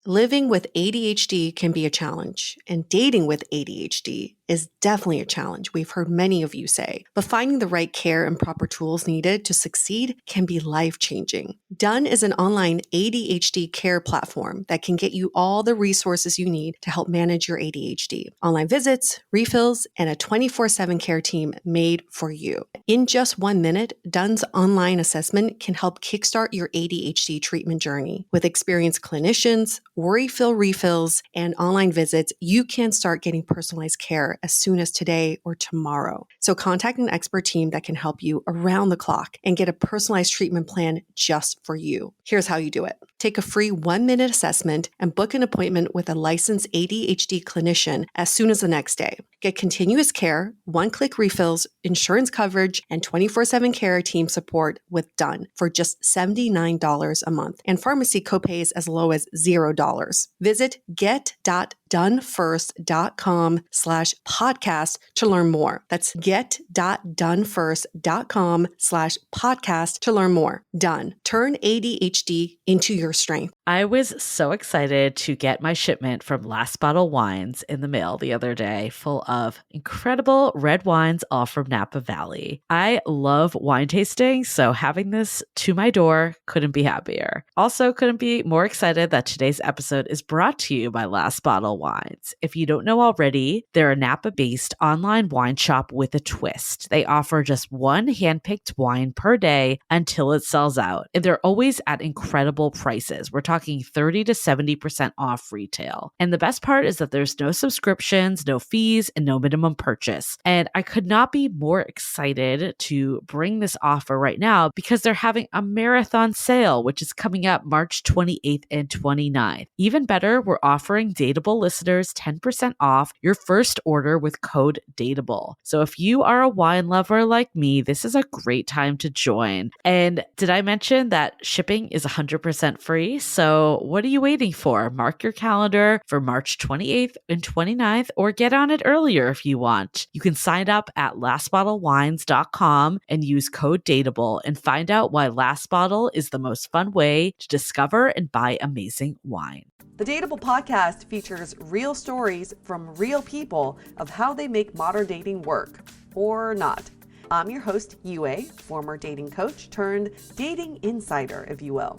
Living with ADHD can be a challenge, and dating with ADHD is definitely a challenge, we've heard many of you say. But finding the right care and proper tools needed to succeed can be life-changing. Done is an online ADHD care platform that can get you all the resources you need to help manage your ADHD. Online visits, refills, and a 24/7 care team made for you. In just 1 minute, Done's online assessment can help kickstart your ADHD treatment journey. With experienced clinicians, worry-fill refills, and online visits, you can start getting personalized care as soon as today or tomorrow. So contact an expert team that can help you around the clock and get a personalized treatment plan just for you. Here's how you do it. Take a free 1-minute assessment and book an appointment with a licensed ADHD clinician as soon as the next day. Get continuous care, one-click refills, insurance coverage, and 24/7 care team support with Done for just $79 a month, and pharmacy copays as low as $0. Visit get.donefirst.com/podcast to learn more. That's get.donefirst.com/podcast to learn more. Done. Turn ADHD into your strength. I was so excited to get my shipment from Last Bottle Wines in the mail the other day, full of incredible red wines, all from Napa Valley. I love wine tasting, so having this to my door couldn't be happier. Also, couldn't be more excited that today's episode is brought to you by Last Bottle Wines. If you don't know already, they're a Napa-based online wine shop with a twist. They offer just one handpicked wine per day until it sells out, and they're always at incredible prices. We're talking 30 to 70% off retail. And the best part is that there's no subscriptions, no fees, and no minimum purchase. And I could not be more excited to bring this offer right now because they're having a marathon sale, which is coming up March 28th and 29th. Even better, we're offering Dateable listeners 10% off your first order with code DATEABLE. So if you are a wine lover like me, this is a great time to join. And did I mention that shipping is 100% free? So what are you waiting for? Mark your calendar for March 28th and 29th, or get on it earlier if you want. You can sign up at lastbottlewines.com and use code DATEABLE and find out why Last Bottle is the most fun way to discover and buy amazing wine. The Dateable podcast features real stories from real people of how they make modern dating work, or not. I'm your host, Yue, former dating coach turned dating insider, if you will.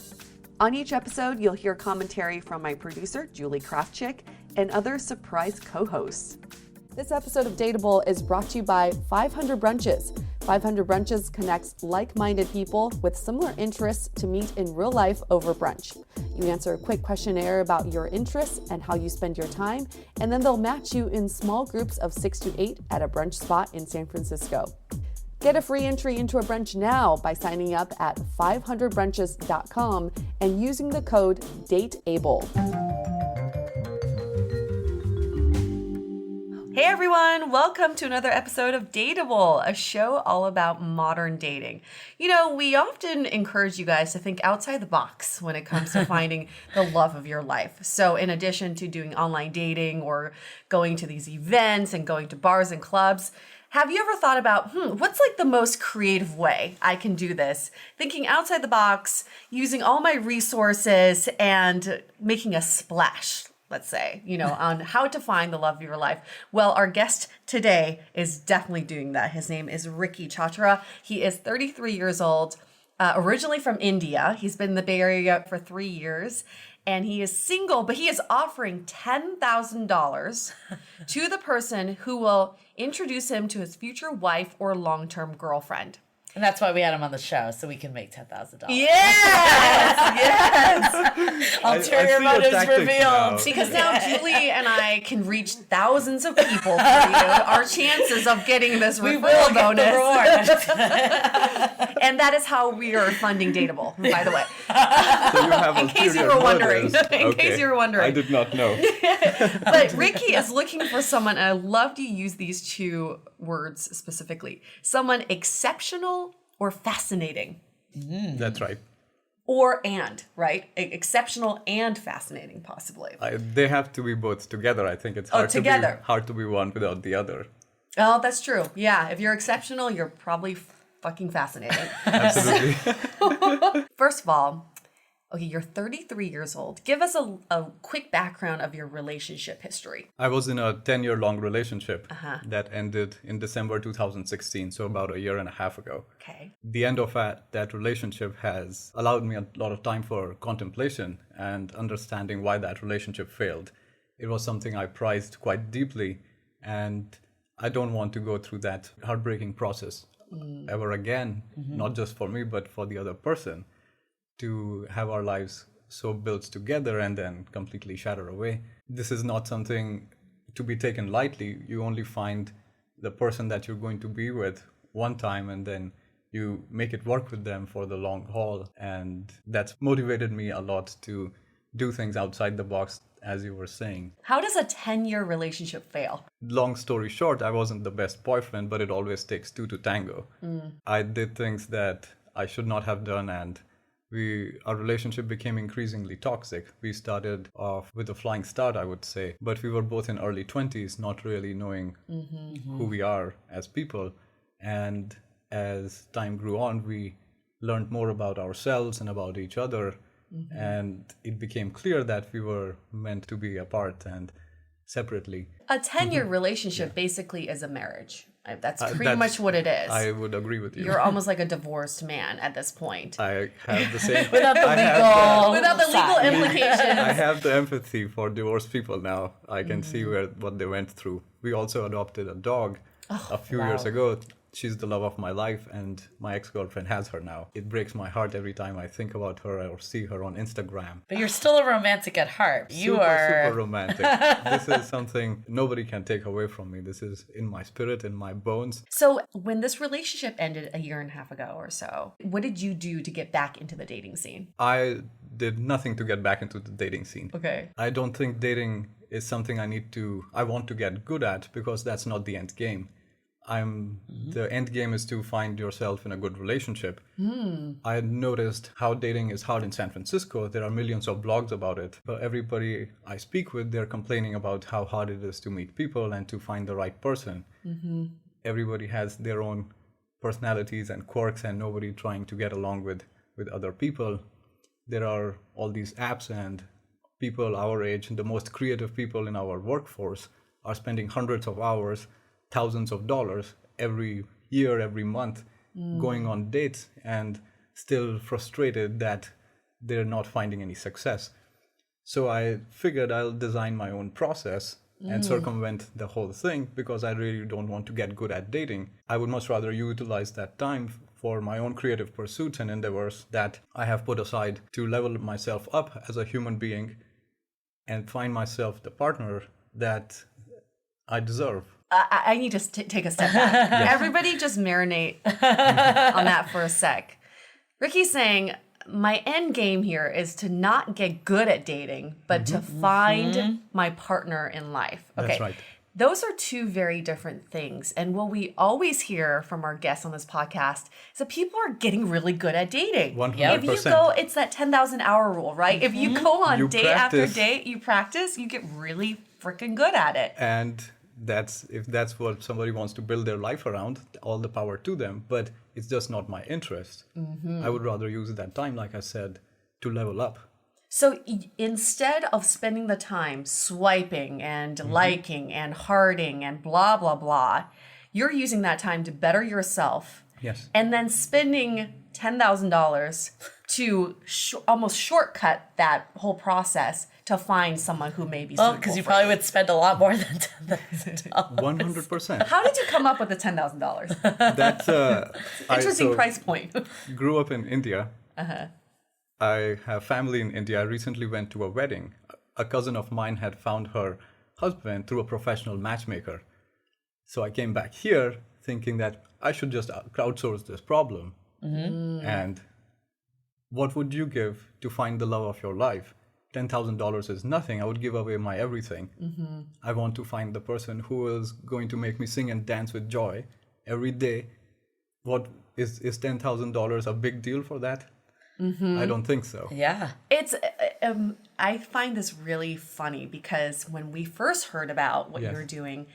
On each episode, you'll hear commentary from my producer, Julie Kraftchick, and other surprise co-hosts. This episode of Dateable is brought to you by 500 Brunches. 500 Brunches connects like-minded people with similar interests to meet in real life over brunch. You answer a quick questionnaire about your interests and how you spend your time, and then they'll match you in small groups of 6 to 8 at a brunch spot in San Francisco. Get a free entry into a brunch now by signing up at 500brunches.com and using the code DATEABLE. Hey everyone, welcome to another episode of Dateable, a show all about modern dating. You know, we often encourage you guys to think outside the box when it comes to finding the love of your life. So in addition to doing online dating or going to these events and going to bars and clubs, have you ever thought about, what's like the most creative way I can do this? Thinking outside the box, using all my resources and making a splash, let's say, on how to find the love of your life. Well, our guest today is definitely doing that. His name is Ricky Chatra. He is 33 years old, originally from India. He's been in the Bay Area for 3 years. And he is single, but he is offering $10,000 to the person who will introduce him to his future wife or long-term girlfriend. And that's why we had him on the show, so we can make $10,000. Yes! Ulterior motives revealed. Because now Julie and I can reach thousands of people for you. Our chances of getting this referral bonus. And that is how we are funding Dateable, by the way. So you have in case you were wondering. In case you were wondering. I did not know. But Ricky is looking for someone, and I love to use these two words specifically. Someone exceptional or fascinating. That's right. Right? Exceptional and fascinating, possibly. They have to be both together. I think it's hard to be one without the other. Oh, that's true. Yeah, if you're exceptional, you're probably fucking fascinating. Absolutely. First of all, Okay, you're 33 years old. Give us a quick background of your relationship history. I was in a 10-year-long relationship that ended in December 2016, so about a year and a half ago. Okay. The end of that relationship has allowed me a lot of time for contemplation and understanding why that relationship failed. It was something I prized quite deeply, and I don't want to go through that heartbreaking process ever again, not just for me, but for the other person, to have our lives so built together and then completely shatter away. This is not something to be taken lightly. You only find the person that you're going to be with one time, and then you make it work with them for the long haul. And that's motivated me a lot to do things outside the box, as you were saying. How does a 10-year relationship fail? Long story short, I wasn't the best boyfriend, but it always takes two to tango. I did things that I should not have done, and our relationship became increasingly toxic. We started off with a flying start, I would say, but we were both in early 20s, not really knowing who we are as people. And as time grew on, we learned more about ourselves and about each other. And it became clear that we were meant to be apart and separately. A 10-year relationship basically is a marriage. That's pretty much what it is. I would agree with you. You're almost like a divorced man at this point. I have the same... Without the legal implications. I have the empathy for divorced people now. I can see what they went through. We also adopted a dog a few years ago. She's the love of my life, and my ex-girlfriend has her now. It breaks my heart every time I think about her or see her on Instagram. But you're still a romantic at heart. Super romantic. This is something nobody can take away from me. This is in my spirit, in my bones. So when this relationship ended a year and a half ago or so, what did you do to get back into the dating scene? I did nothing to get back into the dating scene. Okay. I don't think dating is something I want to get good at, because that's not the end game. The end game is to find yourself in a good relationship. I noticed how dating is hard in San Francisco. There are millions of blogs about it. But everybody I speak with, they're complaining about how hard it is to meet people and to find the right person. Everybody has their own personalities and quirks, and nobody trying to get along with other people. There are all these apps, and people our age, the most creative people in our workforce, are spending hundreds of hours, thousands of dollars every year, every month, going on dates, and still frustrated that they're not finding any success. So I figured I'll design my own process and circumvent the whole thing, because I really don't want to get good at dating. I would much rather utilize that time for my own creative pursuits and endeavors that I have put aside to level myself up as a human being and find myself the partner that I deserve. I need to take a step back. Everybody just marinate on that for a sec. Ricky's saying, my end game here is to not get good at dating, but to find my partner in life. Okay. That's right. Those are two very different things. And what we always hear from our guests on this podcast is that people are getting really good at dating. 100%. If you go, it's that 10,000 hour rule, right? If you go on date after date, you practice, you get really freaking good at it. And if that's what somebody wants to build their life around, all the power to them. But it's just not my interest. I would rather use that time, like I said, to level up. So instead of spending the time swiping and liking and hearting and blah, blah, blah, you're using that time to better yourself. Yes. And then spending $10,000 to almost shortcut that whole process to find someone who may be suitable. Because you probably would spend a lot more than $10,000. 100%. How did you come up with the $10,000? That's interesting price point. Grew up in India. I have family in India. I recently went to a wedding. A cousin of mine had found her husband through a professional matchmaker. So I came back here thinking that I should just crowdsource this problem. And what would you give to find the love of your life? $10,000 is nothing. I would give away my everything. I want to find the person who is going to make me sing and dance with joy every day. What is $10,000 a big deal for that? I don't think so. Yeah. It's I find this really funny because when we first heard about what you were doing,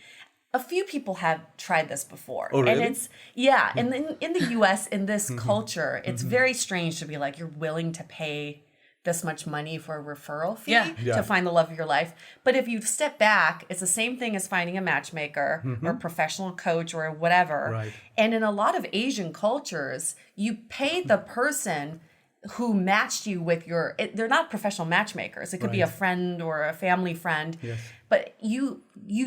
a few people have tried this before. Oh, really? And it's, and in the US, in this culture, it's very strange to be like, you're willing to pay this much money for a referral fee Yeah. to find the love of your life. But if you step back, it's the same thing as finding a matchmaker or a professional coach or whatever. Right. And in a lot of Asian cultures, you pay the person who matched you with they're not professional matchmakers. It could be a friend or a family friend. Yes. But you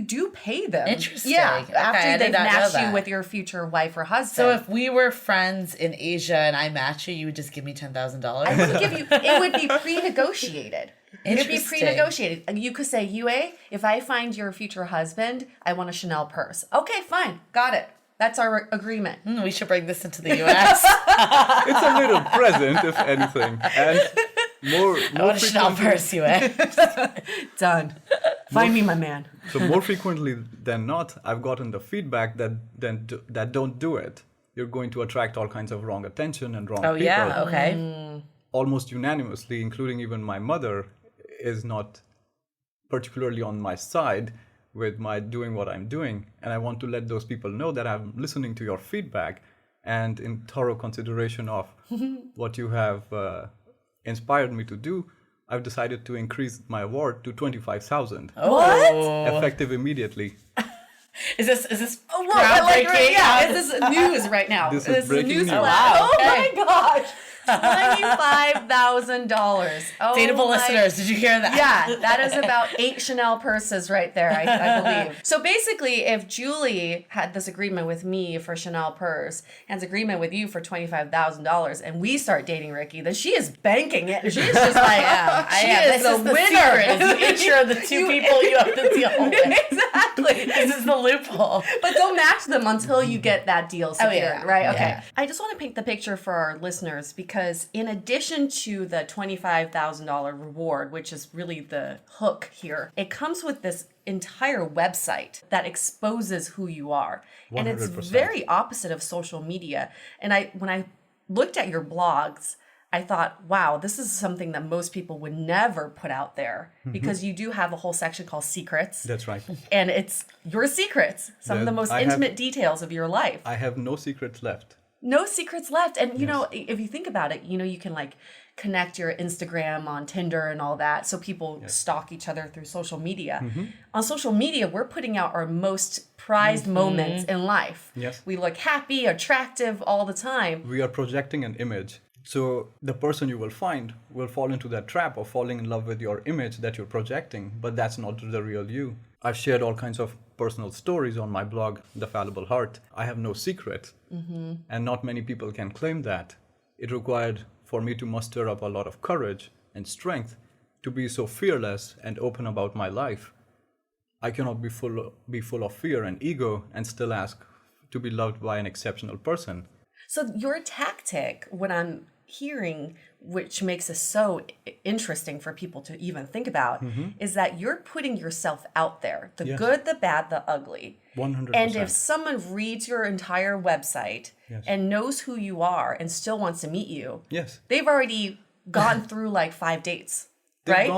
do pay them. Interesting. Yeah, Okay, I after did they've not know matched you that. with your future wife or husband. So if we were friends in Asia and I match you, you would just give me $10,000? I would give you, it would be pre-negotiated. It would be Interesting. pre-negotiated. You could say, Yue, if I find your future husband, I want a Chanel purse. Okay, fine. Got it. That's our agreement. We should bring this into the U.S. It's a little present, if anything. And more I want a Chanel frequently, purse, UA. Done. Find me my man. so more frequently than not, I've gotten the feedback that don't do it. You're going to attract all kinds of wrong attention and wrong Oh, people. yeah. Okay. Almost unanimously, including even my mother, is not particularly on my side with my doing what I'm doing. And I want to let those people know that I'm listening to your feedback, and in thorough consideration of what you have inspired me to do, I've decided to increase my award to 25,000, What? effective immediately. Is this Oh, what, like, groundbreaking? yeah, this is news right now. This is breaking news news. flash. Wow, Oh okay. my gosh. $25,000. Oh, Dateable my- listeners, did you hear that? Yeah, that is about 8 Chanel purses right there, I believe. So basically, if Julie had this agreement with me for Chanel purse, and this agreement with you for $25,000, and we start dating Ricky, then she is banking it. She's just like, she is This is the the winner. secret, is the intro of the two people you have to deal with. Exactly. This is the loophole. But don't match them until you get that deal secured, yeah. right? Okay. Yeah. I just want to paint the picture for our listeners because in addition to the $25,000 reward, which is really the hook here, it comes with this entire website that exposes who you are. And it's 100%. very opposite of social media. And when I looked at your blogs, I thought, wow, this is something that most people would never put out there because you do have a whole section called secrets. That's right. And it's your secrets, some of the most I have- intimate details of your life. I have no secrets left. No secrets left. And, you know, if you think about it, you can like connect your Instagram on Tinder and all that. So people stalk each other through social media. On social media, we're putting out our most prized moments in life. Yes. We look happy, attractive all the time. We are projecting an image. So the person you will find will fall into that trap of falling in love with your image that you're projecting, but that's not the real you. I've shared all kinds of personal stories on my blog, The Fallible Heart. I have no secret, and not many people can claim that. It required for me to muster up a lot of courage and strength to be so fearless and open about my life. I cannot be full of fear and ego and still ask to be loved by an exceptional person. So your tactic, what I'm hearing, which makes it so interesting for people to even think about, is that you're putting yourself out there, the Yes. good, the bad, the ugly. 100%. And if someone reads your entire website and knows who you are and still wants to meet you, Yes. they've already gone through like 5 dates, They've right?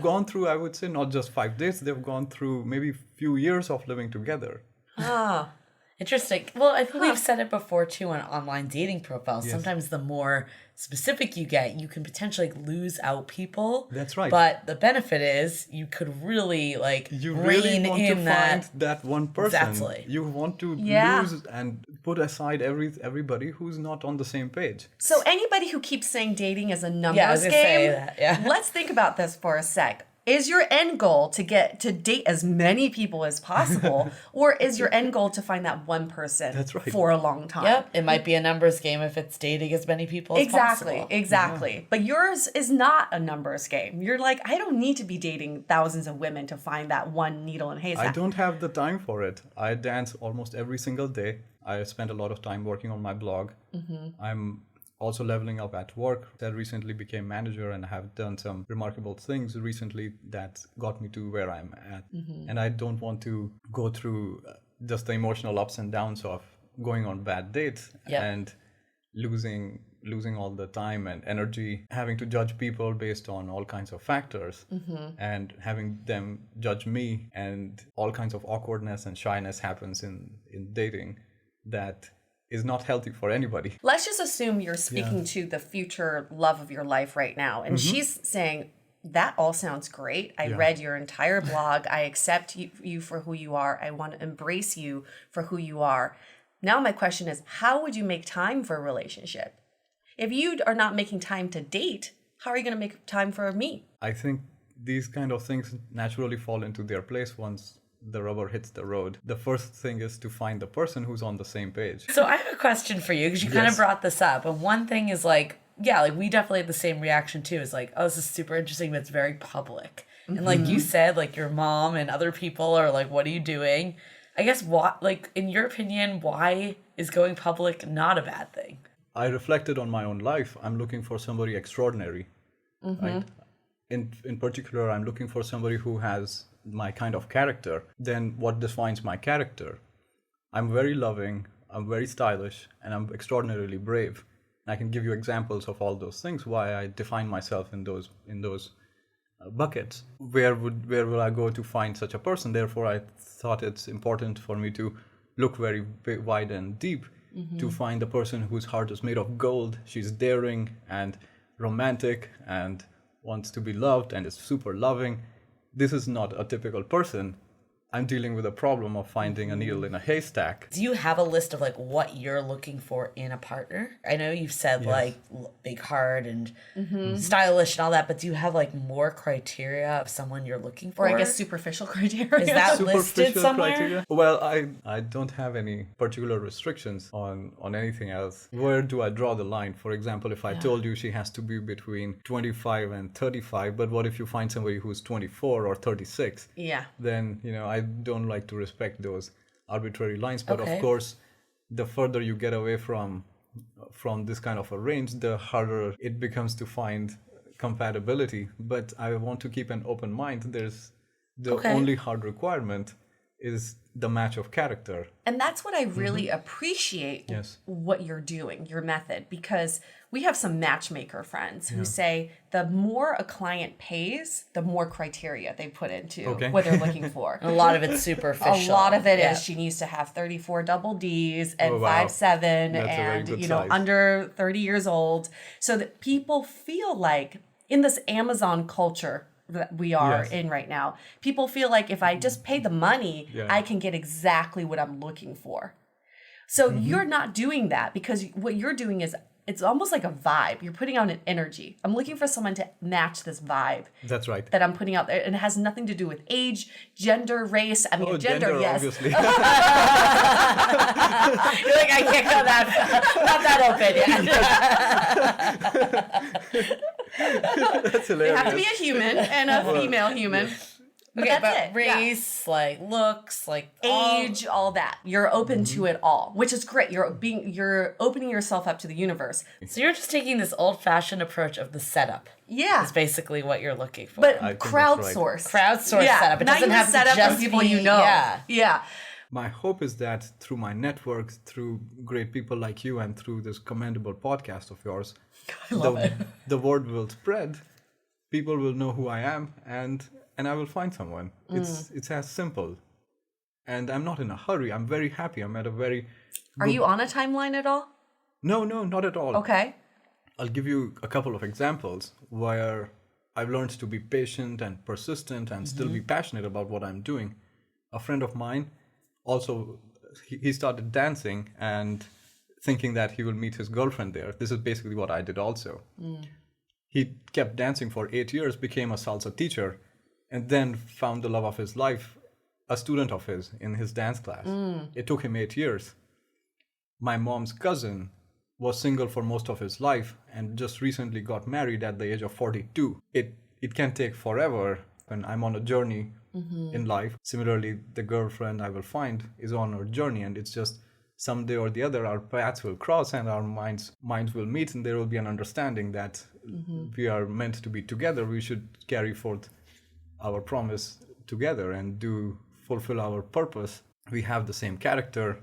gone through, I would say, not just 5 days, they've gone through maybe few years of living together. Ah, Interesting. Well, I think we've said it before too on online dating profiles. Sometimes the more specific you get, you can potentially lose out people. That's right. But the benefit is you could really like You rein really want to in that. find that one person. Exactly. You want to Yeah. lose and put aside everybody who's not on the same page. so anybody who keeps saying dating is a numbers Yeah, I was gonna game, say that, yeah. let's think about this for a sec. Is your end goal to get to date as many people as possible, or is your end goal to find that one person That's right. for a long time? Yep, it might be a numbers game if it's dating as many people as Exactly, possible. exactly. But yours is not a numbers game. You're like, I don't need to be dating thousands of women to find that one needle in a I haystack. don't have the time for it. I dance almost every single day. I spend a lot of time working on my blog. I'm also leveling up at work. I recently became manager and have done some remarkable things recently that got me to where I'm at. And I don't want to go through just the emotional ups and downs of going on bad dates and losing all the time and energy, having to judge people based on all kinds of factors and having them judge me, and all kinds of awkwardness and shyness happens in dating that is not healthy for anybody. Let's just assume you're speaking to the future love of your life right now. And she's saying, that all sounds great. I read your entire blog. I accept you for who you are. I want to embrace you for who you are. Now my question is, how would you make time for a relationship? If you are not making time to date, how are you going to make time for me? I think these kind of things naturally fall into their place once the rubber hits the road. The first thing is to find the person who's on the same page. So I have a question for you, because you kind of brought this up. And one thing is like, yeah, like we definitely had the same reaction too. It's like, oh, this is super interesting, but it's very public. And like you said, like your mom and other people are like, what are you doing? I guess what, like in your opinion, why is going public not a bad thing? I reflected on my own life. I'm looking for somebody extraordinary. Right? In particular, I'm looking for somebody who has my kind of character. Then what defines my character? I'm very loving, I'm very stylish, and I'm extraordinarily brave. And I can give you examples of all those things, why I define myself in those buckets. Where will I go to find such a person? Therefore, I thought it's important for me to look very wide and deep to find a person whose heart is made of gold. She's daring and romantic and wants to be loved and is super loving. This is not a typical person. I'm dealing with a problem of finding a needle in a haystack. Do you have a list of like what you're looking for in a partner? I know you've said like big heart and stylish and all that, but do you have like more criteria of someone you're looking for? Or I guess superficial criteria. Is that listed Superficial somewhere? criteria? Well, I don't have any particular restrictions on anything else. Where do I draw the line? For example, if I told you she has to be between 25 and 35, but what if you find somebody who's 24 or 36? Yeah. Then, I don't like to respect those arbitrary lines. But Okay. of course, the further you get away from this kind of a range, the harder it becomes to find compatibility. But I want to keep an open mind. There's the only hard requirement is the match of character. And that's what I really appreciate what you're doing, your method, because we have some matchmaker friends who say the more a client pays, the more criteria they put into what they're looking for. A lot of it's superficial. A lot of it is she needs to have 34 double Ds and 5'7" That's a very and, good size. under 30 years old, so that people feel like in this Amazon culture that we are in right now, people feel like if I just pay the money, I can get exactly what I'm looking for. So you're not doing that, because what you're doing is it's almost like a vibe. You're putting out an energy. I'm looking for someone to match this vibe. That's right. That I'm putting out there. And it has nothing to do with age, gender, race. I mean, gender, yes. Obviously. You're like, I can't go that not that open yet. That's They hilarious. have to be a human and a female human. But Okay, that's but it. race, like looks, like Age, all that. You're open to it all, which is great. You're opening yourself up to the universe. So you're just taking this old-fashioned approach of the setup. Yeah. Is basically what you're looking for. But think that's crowdsource. Crowdsource setup. It not doesn't even have set to up just from people be, you know. Yeah. My hope is that through my network, through great people like you, and through this commendable podcast of yours, the word will spread. People will know who I am, and I will find someone. It's as simple. And I'm not in a hurry. I'm very happy. I'm at a very... Are you on a timeline at all? No, not at all. Okay. I'll give you a couple of examples where I've learned to be patient and persistent and still be passionate about what I'm doing. A friend of mine also, he started dancing and thinking that he will meet his girlfriend there. This is basically what I did also. He kept dancing for 8 years, became a salsa teacher, and then found the love of his life, a student of his, in his dance class. It took him 8 years. My mom's cousin was single for most of his life and just recently got married at the age of 42. It can take forever, and I'm on a journey in life. Similarly, the girlfriend I will find is on her journey, and it's just someday or the other our paths will cross and our minds will meet, and there will be an understanding that we are meant to be together. We should carry forth our promise together and fulfill our purpose. We have the same character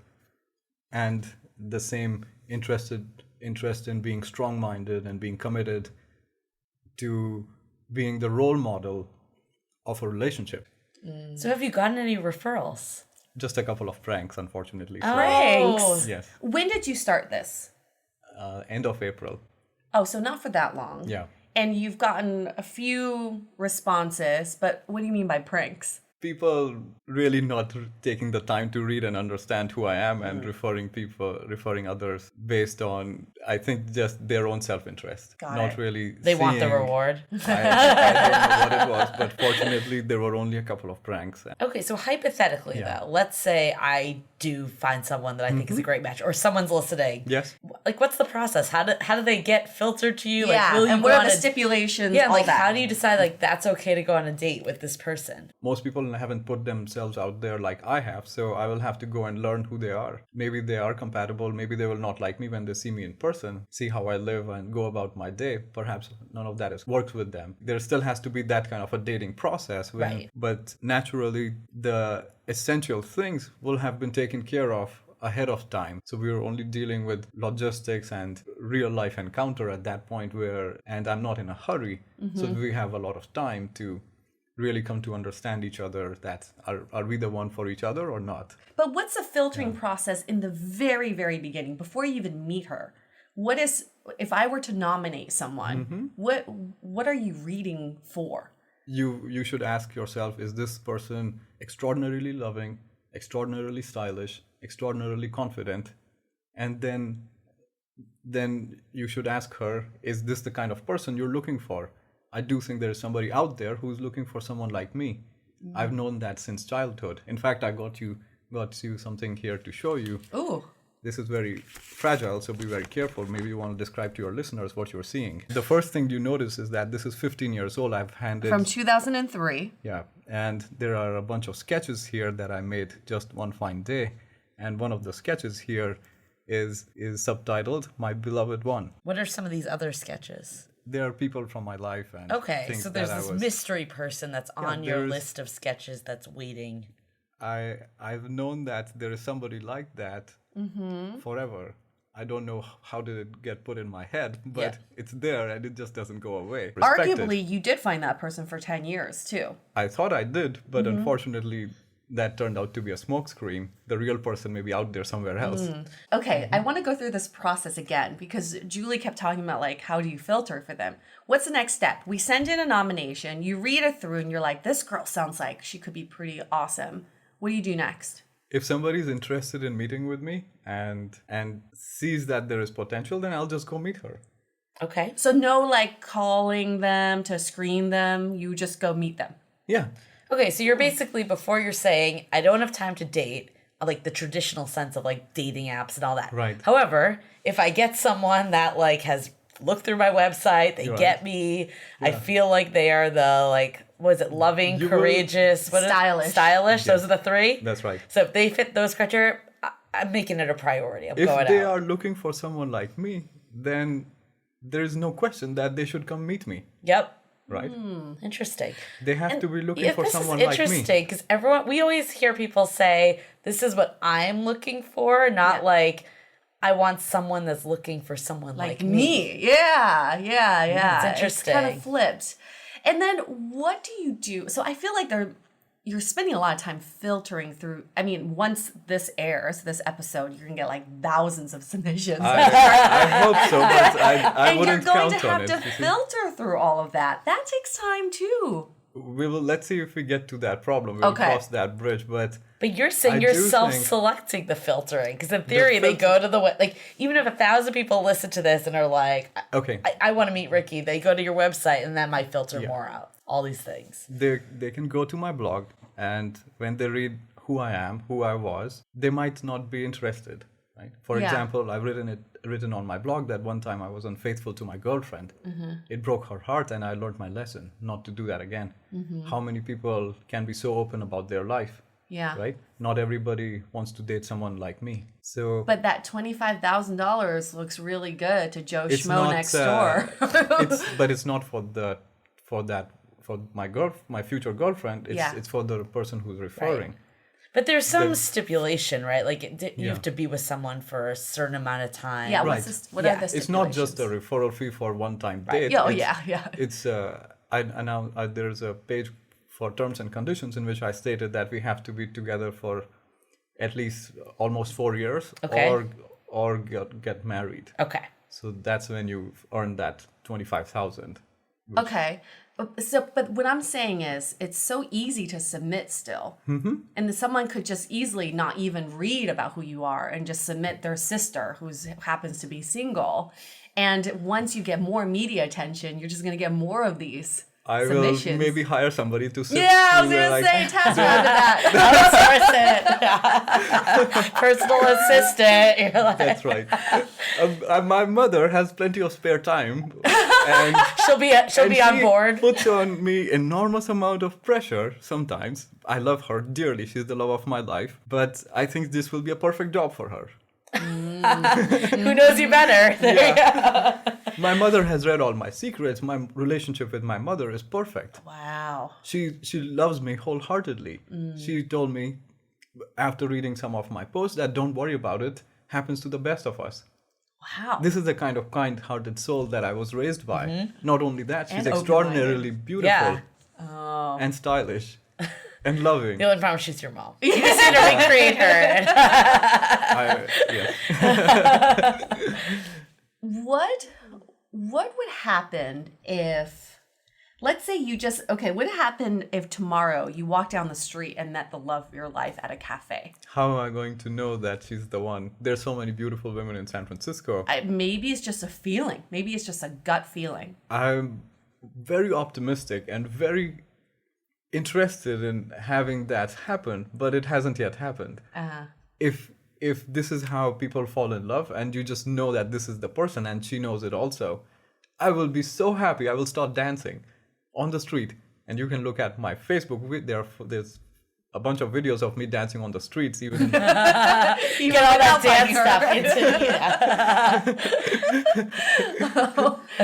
and the same interest in being strong-minded and being committed to being the role model of a relationship. So have you gotten any referrals? Just a couple of pranks, unfortunately. So, Pranks. yes, When did you start this? end of April. Oh, so not for that long. Yeah. And you've gotten a few responses, but what do you mean by pranks? People really not taking the time to read and understand who I am and referring others based on, I think, just their own self-interest. Got Not it. really They want the seeing- reward. I don't know what it was, but fortunately there were only a couple of pranks. Okay, so hypothetically, Yeah. though, let's say I do find someone that I think is a great match, or someone's listening. Yes. Like, what's the process? How do they get filtered to you? Yeah, Like, will you and what are want the to? stipulations? Yeah, all like, that. how do you decide like that's okay to go on a date with this person? Most people haven't put themselves out there like I have, so I will have to go and learn who they are. Maybe they are compatible, maybe they will not like me when they see me in person, see how I live and go about my day. Perhaps none of that works with them. There still has to be that kind of a dating process. Right. But naturally, the essential things will have been taken care of ahead of time. So we were only dealing with logistics and real life encounter at that point and I'm not in a hurry. So we have a lot of time to really come to understand each other, that are we the one for each other or not. But what's the filtering process in the very, very beginning before you even meet her? What is, if I were to nominate someone, what are you reading for? You should ask yourself, is this person extraordinarily loving, extraordinarily stylish, extraordinarily confident? And then you should ask her, is this the kind of person you're looking for? I do think there's somebody out there who's looking for someone like me. I've known that since childhood. In fact, I got you something here to show you. Ooh. This is very fragile, so be very careful. Maybe you want to describe to your listeners what you're seeing. The first thing you notice is that this is 15 years old. I've handed... From 2003. Yeah, and there are a bunch of sketches here that I made just one fine day. And one of the sketches here is subtitled, My Beloved One. What are some of these other sketches? There are people from my life and Okay, things so there's that I this was... mystery person that's on your there's- list of sketches that's waiting. I've known that there is somebody like that forever. I don't know how did it get put in my head, but it's there and it just doesn't go away. Respected. Arguably, you did find that person for 10 years, too. I thought I did, but unfortunately, that turned out to be a smokescreen. The real person may be out there somewhere else. Okay, I want to go through this process again because Julie kept talking about, like, how do you filter for them? What's the next step? We send in a nomination, you read it through, and you're like, this girl sounds like she could be pretty awesome. What do you do next? If somebody's interested in meeting with me and sees that there is potential, then I'll just go meet her. Okay. So no, like, calling them to screen them. You just go meet them. Yeah. Okay, so you're basically, before you're saying, I don't have time to date, like the traditional sense of like dating apps and all that. Right. However, if I get someone that like has looked through my website, they Right. get me, I feel like they are the like, what is it, loving, You will- courageous, Stylish. Stylish, those are the three? That's right. So if they fit those criteria, I'm making it a priority. I'm If going they out. are looking for someone like me, then there is no question that they should come meet me, Yep. right? Interesting. They have to be looking Yeah, for this someone is like me. interesting because we always hear people say, this is what I'm looking for, not like, I want someone that's looking for someone like me. Yeah. It's It's interesting. kind of flipped. And then what do you do? So I feel like you're spending a lot of time filtering through. I mean, once this airs, this episode, you're gonna get like thousands of submissions. I hope so, but I and you're wouldn't going count to on have it. to you see. filter through all of that. That takes time too. Let's see if we get to that problem. We'll Okay. cross that bridge, but But you're saying I you're do think- self-selecting the filtering because in theory they go to the like even if 1,000 people listen to this and are like, okay. I want to meet Ricky, they go to your website and that might filter Yeah. more out. All these things. They can go to my blog, and when they read who I am, who I was, they might not be interested. Right? For Yeah. example, I've written on my blog that one time I was unfaithful to my girlfriend. It broke her heart, and I learned my lesson not to do that again. How many people can be so open about their life? Yeah. Right? Not everybody wants to date someone like me. So But that $25,000 looks really good to Joe it's Schmo not, next door. it's not for my future girlfriend. It's for the person who's referring. But there's some stipulation, right? Like you Yeah. have to be with someone for a certain amount of time. Yeah, Right. what Yeah. are the It's not just a stipulations? referral fee for one-time date. Yeah, oh, It's- yeah. It's there's a page for terms and conditions in which I stated that we have to be together for at least almost 4 years, Okay. or get married. Okay. So that's when you earn that 25,000. Okay. But what I'm saying is, it's so easy to submit still. Mm-hmm. And then someone could just easily not even read about who you are and just submit their sister who happens to be single. And once you get more media attention, you're just going to get more of these I submissions. will maybe hire somebody to sit Yeah, I was through, going to like, say, task for that. Outsource it. Personal assistant. You're like, That's right. My mother has plenty of spare time, and she'll be on she board. puts on me enormous amount of pressure sometimes. I love her dearly. She's the love of my life. But I think this will be a perfect job for her. Who knows you better? There you go. My mother has read all my secrets. My relationship with my mother is perfect. Wow. She loves me wholeheartedly. She told me after reading some of my posts that don't worry about it. Happens to the best of us. Wow. This is the kind of kind-hearted soul that I was raised by. Not only that, she's And extraordinarily beautiful Yeah. and stylish and loving. The only problem is she's your mom. You just need to recreate her. Yeah. What would happen if, let's say you just, what would happen if tomorrow you walked down the street and met the love of your life at a cafe? How am I going to know that she's the one? There's so many beautiful women in San Francisco. Maybe it's just a feeling. Maybe it's just a gut feeling. I'm very optimistic and very interested in having that happen, but it hasn't yet happened. If this is how people fall in love and you just know that this is the person and she knows it also, I will be so happy. I will start dancing on the street, and you can look at my Facebook. There's a bunch of videos of me dancing on the streets, even. You get all that dance stuff into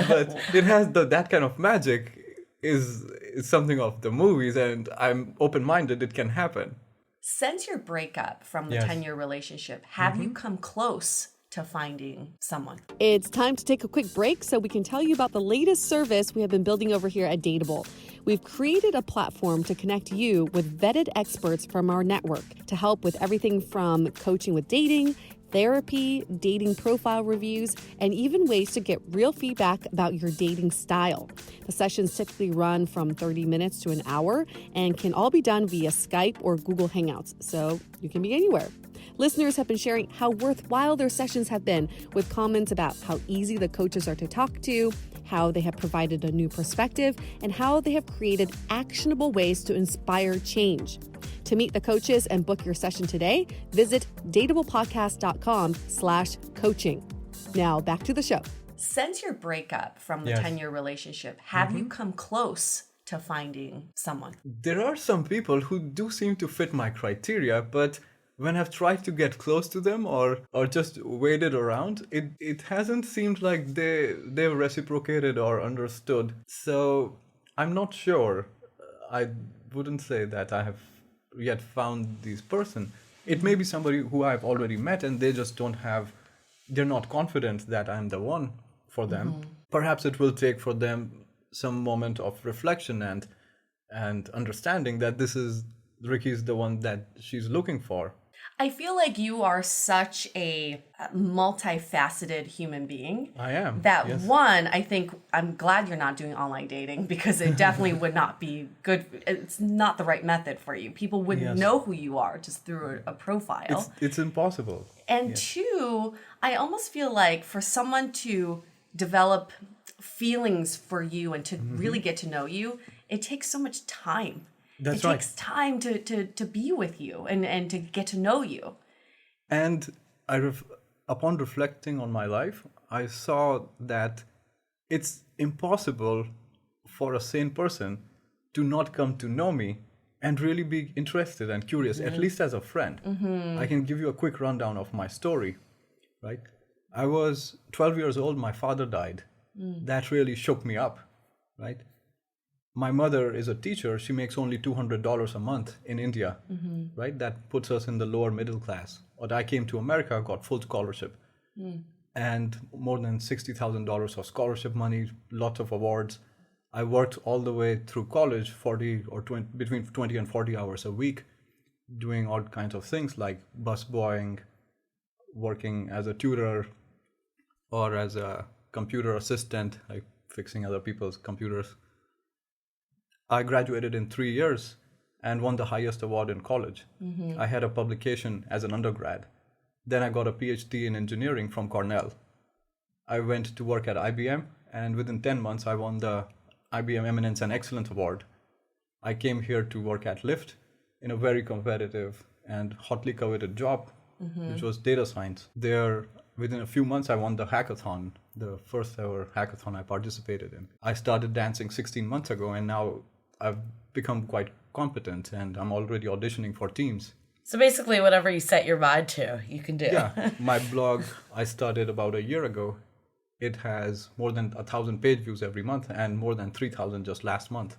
But it has that kind of magic is something of the movies, and I'm open-minded. It can happen. Since your breakup from the Yes. 10-year relationship, have you come close to finding someone? It's time to take a quick break so we can tell you about the latest service we have been building over here at Dateable. We've created a platform to connect you with vetted experts from our network to help with everything from coaching with dating, therapy, dating profile reviews, and even ways to get real feedback about your dating style. The sessions typically run from 30 minutes to an hour and can all be done via Skype or Google Hangouts, so you can be anywhere. Listeners have been sharing how worthwhile their sessions have been, with comments about how easy the coaches are to talk to, how they have provided a new perspective, and how they have created actionable ways to inspire change. To meet the coaches and book your session today, visit dateablepodcast.com/coaching. Now back to the show. Since your breakup from the Yes. 10-year relationship, have you come close to finding someone? There are some people who do seem to fit my criteria, but when I've tried to get close to them or just waited around, it hasn't seemed like they've reciprocated or understood. So I'm not sure. I wouldn't say that I have yet found this person. It may be somebody who I've already met and they just they're not confident that I'm the one for them. Perhaps it will take for them some moment of reflection and understanding that Ricky's the one that she's looking for. I feel like you are such a multifaceted human being. I am. That yes. one, I think I'm glad you're not doing online dating, because it definitely would not be good. It's not the right method for you. People wouldn't Yes. know who you are just through a profile. It's impossible. And two, I almost feel like for someone to develop feelings for you and to really get to know you, it takes so much time. That's it right. takes time to be with you and to get to know you. And upon reflecting on my life, I saw that it's impossible for a sane person to not come to know me and really be interested and curious, at least as a friend. I can give you a quick rundown of my story, right? I was 12 years old, my father died. That really shook me up, right? My mother is a teacher. She makes only $200 a month in India, right? That puts us in the lower middle class. But I came to America, got full scholarship, and more than $60,000 of scholarship money, lots of awards. I worked all the way through college, between 20 and 40 hours a week. doing all kinds of things like busboying, working as a tutor, or as a computer assistant, like fixing other people's computers. I graduated in 3 years and won the highest award in college. I had a publication as an undergrad. Then I got a PhD in engineering from Cornell. I went to work at IBM, and within 10 months, I won the IBM Eminence and Excellence Award. I came here to work at Lyft in a very competitive and hotly coveted job, which was data science. There, within a few months, I won the hackathon, the first ever hackathon I participated in. I started dancing 16 months ago, and now I've become quite competent, and I'm already auditioning for teams. So basically, whatever you set your mind to, you can do. Yeah, my blog, I started about a year ago. It has more than 1,000 page views every month and more than 3,000 just last month.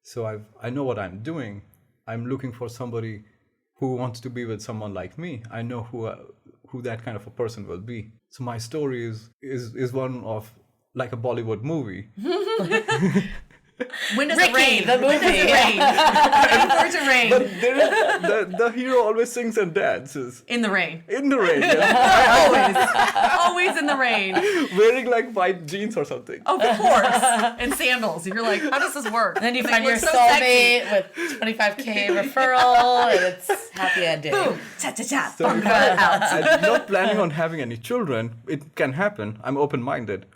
So I know what I'm doing. I'm looking for somebody who wants to be with someone like me. I know who that kind of a person will be. So my story is one of like a Bollywood movie. When does Ricky, it rain? the When does movie. it rain? Waiting for it to rain. But there is, the hero always sings and dances In the rain. in the rain, yeah. Always in the rain. Wearing like white jeans or something. Of course. And sandals. And you're like, how does this work? And then you They find your look so sexy. soulmate with 25K referral, and it's happy ending. Boom. Cha-cha-cha. So Bum, if cut out. I'm not planning on having any children. It can happen. I'm open-minded.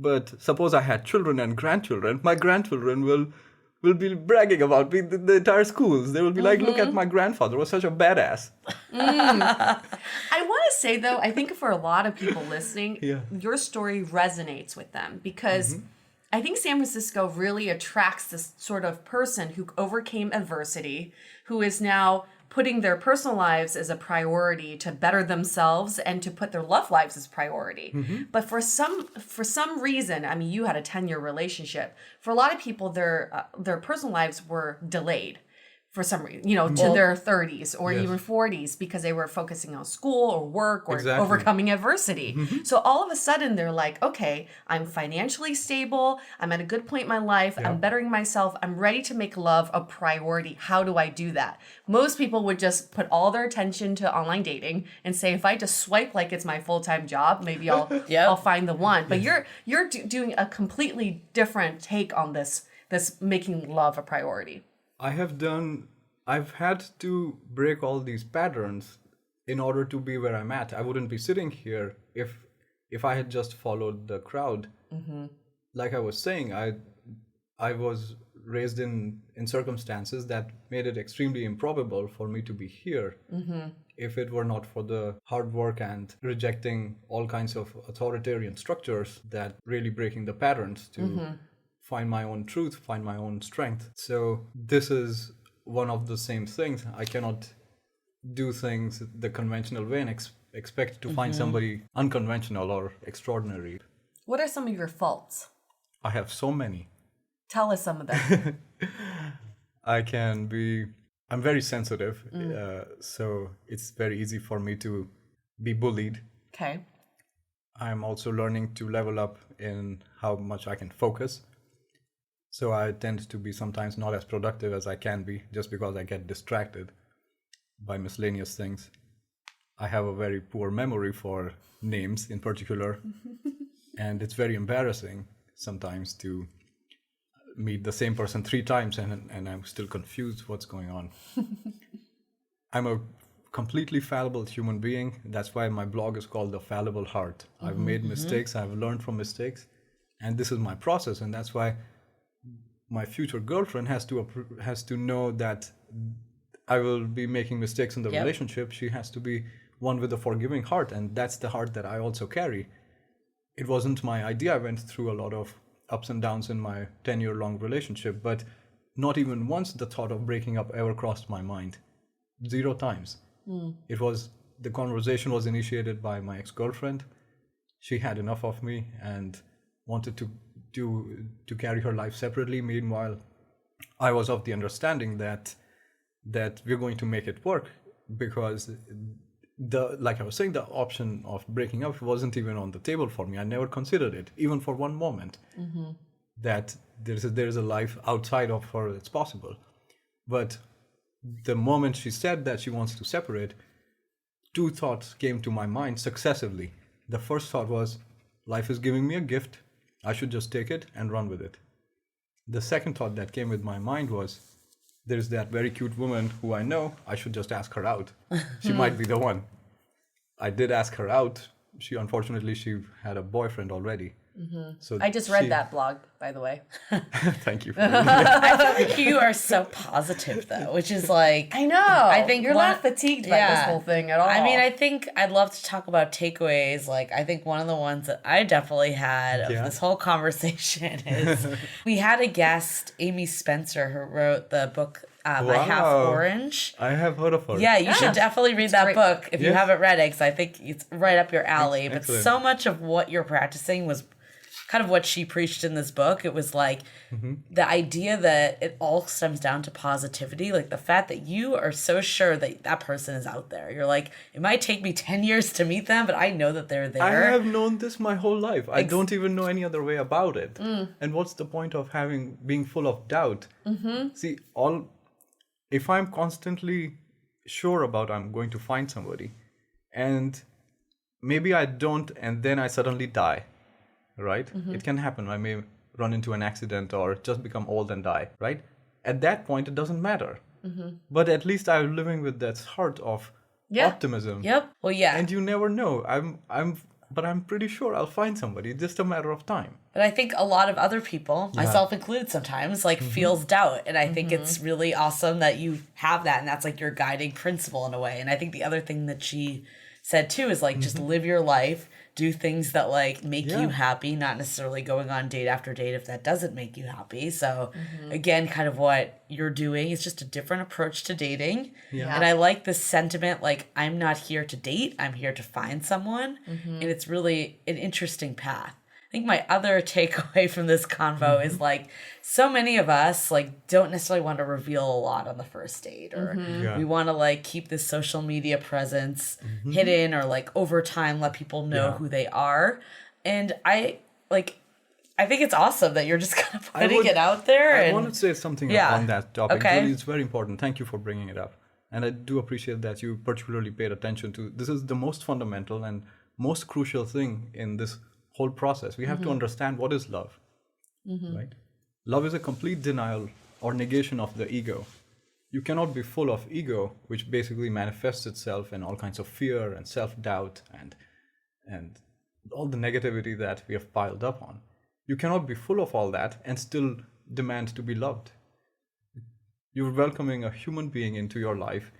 But suppose I had children and grandchildren. My grandchildren will be bragging about me, the entire schools. They will be like, look at my grandfather, was such a badass. I want to say, though, I think for a lot of people listening, Yeah. your story resonates with them because I think San Francisco really attracts this sort of person who overcame adversity, who is now putting their personal lives as a priority to better themselves and to put their love lives as priority. But for some reason, I mean, you had a 10-year relationship. For a lot of people, their personal lives were delayed for some reason, to their 30s or Yes. even 40s because they were focusing on school or work or Exactly. overcoming adversity. So all of a sudden they're like, okay, I'm financially stable. I'm at a good point in my life. Yeah. I'm bettering myself. I'm ready to make love a priority. How do I do that? Most people would just put all their attention to online dating and say, if I just swipe like it's my full-time job, maybe I'll find the one. But you're doing a completely different take on this making love a priority. I've had to break all these patterns in order to be where I'm at. I wouldn't be sitting here if I had just followed the crowd. Like I was saying, I was raised in circumstances that made it extremely improbable for me to be here. If it were not for the hard work and rejecting all kinds of authoritarian structures that really breaking the patterns to find my own truth, find my own strength. So this is one of the same things. I cannot do things the conventional way and expect to find somebody unconventional or extraordinary. What are some of your faults? I have so many. Tell us some of them. I'm very sensitive, so it's very easy for me to be bullied. Okay. I'm also learning to level up in how much I can focus. So I tend to be sometimes not as productive as I can be just because I get distracted by miscellaneous things. I have a very poor memory for names in particular, and it's very embarrassing sometimes to meet the same person 3 times and I'm still confused what's going on. I'm a completely fallible human being. That's why my blog is called The Fallible Heart. I've made mistakes, I've learned from mistakes, and this is my process, and that's why my future girlfriend has to know that I will be making mistakes in the relationship. She has to be one with a forgiving heart, and that's the heart that I also carry. It wasn't my idea. I went through a lot of ups and downs in my 10-year-long relationship, but not even once the thought of breaking up ever crossed my mind. 0 times. The conversation was initiated by my ex-girlfriend. She had enough of me and wanted to carry her life separately. Meanwhile, I was of the understanding that we're going to make it work, because like I was saying, the option of breaking up wasn't even on the table for me. I never considered it, even for one moment, that there's a life outside of her that's possible. But the moment she said that she wants to separate, two thoughts came to my mind successively. The first thought was, life is giving me a gift. I should just take it and run with it. The second thought that came with my mind was, there's that very cute woman who I know. I should just ask her out. She might be the one. I did ask her out. Unfortunately, she had a boyfriend already. So I just read that blog, by the way. Thank you. I feel like you are so positive, though, which is like... I know. I think you're not fatigued by this whole thing at all. I mean, I think I'd love to talk about takeaways. Like, I think one of the ones that I definitely had of this whole conversation is we had a guest, Amy Spencer, who wrote the book My Half Orange. I have heard of her. Yeah, you should definitely read that book if you haven't read it, because I think it's right up your alley. But Excellent. so much of what you're practicing was kind of what she preached in this book. It was like the idea that it all stems down to positivity, like the fact that you are so sure that that person is out there. You're like, it might take me 10 years to meet them, but I know that they're there. I have known this my whole life. I don't even know any other way about it. And what's the point of being full of doubt? See, if I'm constantly sure about I'm going to find somebody, and maybe I don't, and then I suddenly die, right? It can happen. I may run into an accident or just become old and die, right? At that point, it doesn't matter. But at least I'm living with that heart of optimism. Yep. Well, yeah. And you never know. But I'm pretty sure I'll find somebody. It's just a matter of time. But I think a lot of other people, myself included sometimes, like feels doubt. And I think it's really awesome that you have that. And that's like your guiding principle in a way. And I think the other thing that she said too is like, just live your life, do things that like make you happy, not necessarily going on date after date if that doesn't make you happy. So again, kind of what you're doing is just a different approach to dating. And I like this sentiment, like, I'm not here to date, I'm here to find someone. And it's really an interesting path. I think my other takeaway from this convo is like, so many of us like don't necessarily want to reveal a lot on the first date, or we want to like keep this social media presence hidden, or like over time let people know who they are. And I think it's awesome that you're just kind of putting it out there. I want to say something on that topic. Okay. Really, it's very important. Thank you for bringing it up. And I do appreciate that you particularly paid attention to this. Is the most fundamental and most crucial thing in this whole process. We have to understand what is love, right? Love is a complete denial or negation of the ego. You cannot be full of ego, which basically manifests itself in all kinds of fear and self-doubt and all the negativity that we have piled up on. You cannot be full of all that and still demand to be loved. You're welcoming a human being into your life.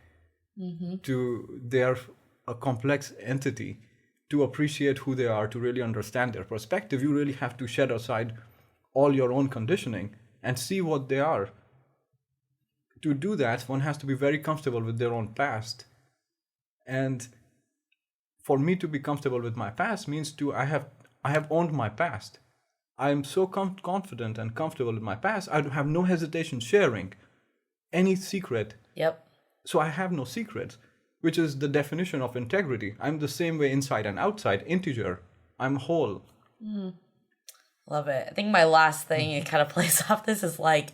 They're a complex entity. To appreciate who they are, to really understand their perspective, you really have to shed aside all your own conditioning and see what they are. To do that, one has to be very comfortable with their own past. And for me to be comfortable with my past means I have owned my past. I am so confident and comfortable with my past, I have no hesitation sharing any secret. So I have no secrets, which is the definition of integrity. I'm the same way inside and outside, integer. I'm whole. Love it. I think my last thing, it kind of plays off this, is like,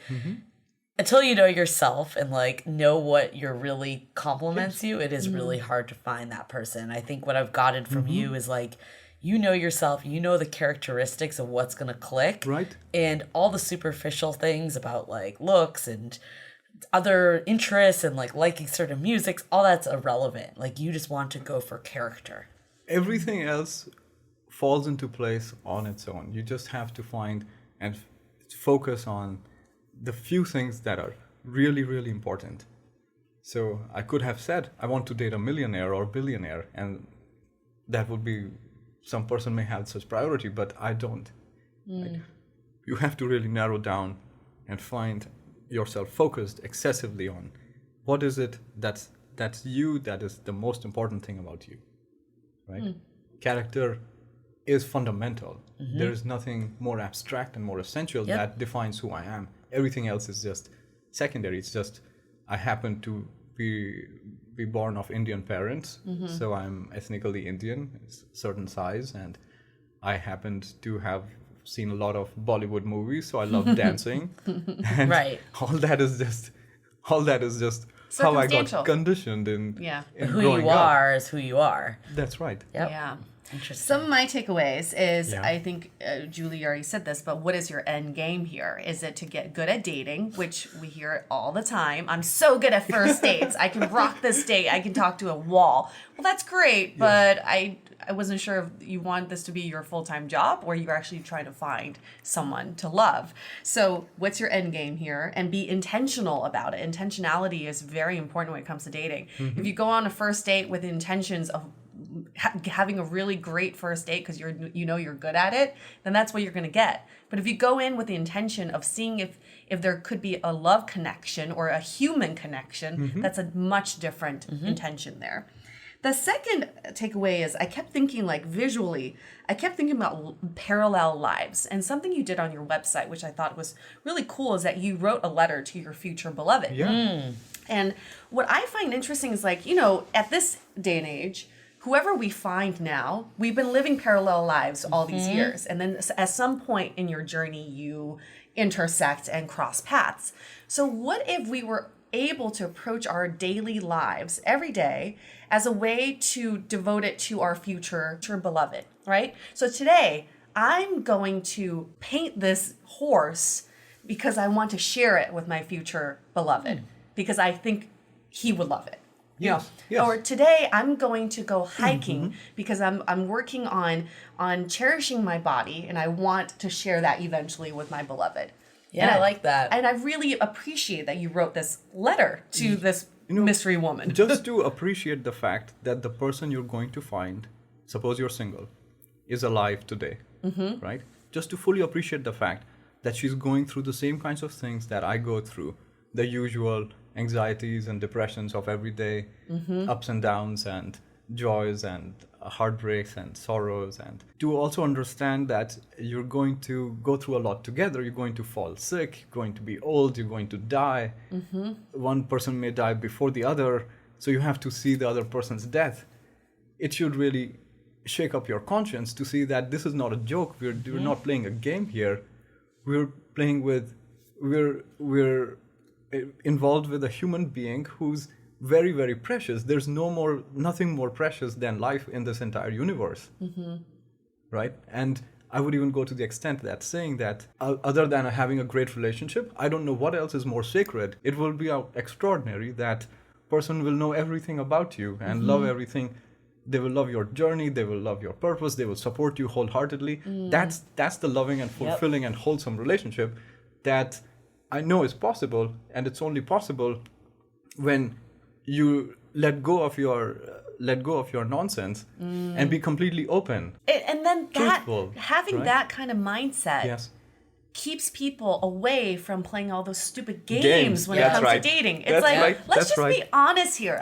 until you know yourself and like know what really compliments you, it is really hard to find that person. I think what I've gotten from you is like, you know yourself, you know the characteristics of what's going to click. Right. And all the superficial things about like looks and other interests and like liking certain music, all that's irrelevant. Like, you just want to go for character. Everything else falls into place on its own. You just have to find and focus on the few things that are really, really important. So I could have said, I want to date a millionaire or billionaire, and that would be, some person may have such priority, but I don't. Like, you have to really narrow down and find yourself focused excessively on what is it that's you, that is the most important thing about you, right? Character is fundamental. There is nothing more abstract and more essential that defines who I am. Everything else is just secondary. It's just, I happen to be born of Indian parents, so I'm ethnically Indian, certain size, and I happened to have seen a lot of Bollywood movies, so I love dancing. And Right. all that is just how I Circumstantial. got conditioned in, Yeah. in Who growing you up. are is who you are. That's right. Yep. Yeah. Interesting. Some of my takeaways is, Yeah. I think Julie already said this, but what is your end game here? Is it to get good at dating, which we hear it all the time? I'm so good at first dates. I can rock this date. I can talk to a wall. Well, that's great, but I wasn't sure if you want this to be your full-time job or you're actually trying to find someone to love. So what's your end game here? And be intentional about it. Intentionality is very important when it comes to dating. If you go on a first date with intentions of having a really great first date because you're good at it, then that's what you're going to get. But if you go in with the intention of seeing if there could be a love connection or a human connection, that's a much different intention there. The second takeaway is I kept thinking like visually, I kept thinking about parallel lives, and something you did on your website, which I thought was really cool, is that you wrote a letter to your future beloved. Yeah. And what I find interesting is like, at this day and age, whoever we find now, we've been living parallel lives all these years. And then at some point in your journey, you intersect and cross paths. So what if we were able to approach our daily lives every day as a way to devote it to our future beloved, right? So today, I'm going to paint this horse because I want to share it with my future beloved, because I think he would love it. Yes. Yes. Or today I'm going to go hiking because I'm working on cherishing my body, and I want to share that eventually with my beloved. Yeah, I like that. And I really appreciate that you wrote this letter to this mystery woman. Just to appreciate the fact that the person you're going to find, suppose you're single, is alive today, right? Just to fully appreciate the fact that she's going through the same kinds of things that I go through, the usual anxieties and depressions of every day, ups and downs and joys and heartbreaks and sorrows, and to also understand that you're going to go through a lot together. You're going to fall sick, you're going to be old, you're going to die. One person may die before the other, so you have to see the other person's death. It should really shake up your conscience to see that this is not a joke. We're not playing a game here. We're playing with, we're involved with a human being who's very, very precious. There's nothing more precious than life in this entire universe, right? And I would even go to the extent that saying that other than having a great relationship, I don't know what else is more sacred. It will be extraordinary that person will know everything about you and love everything. They will love your journey. They will love your purpose. They will support you wholeheartedly. That's the loving and fulfilling and wholesome relationship that I know is possible, and it's only possible when you let go of your nonsense and be completely open. And then Truthful, having right? that kind of mindset Yes. keeps people away from playing all those stupid games when it That's comes right. to dating. It's That's like, right. let's That's just right. be honest here.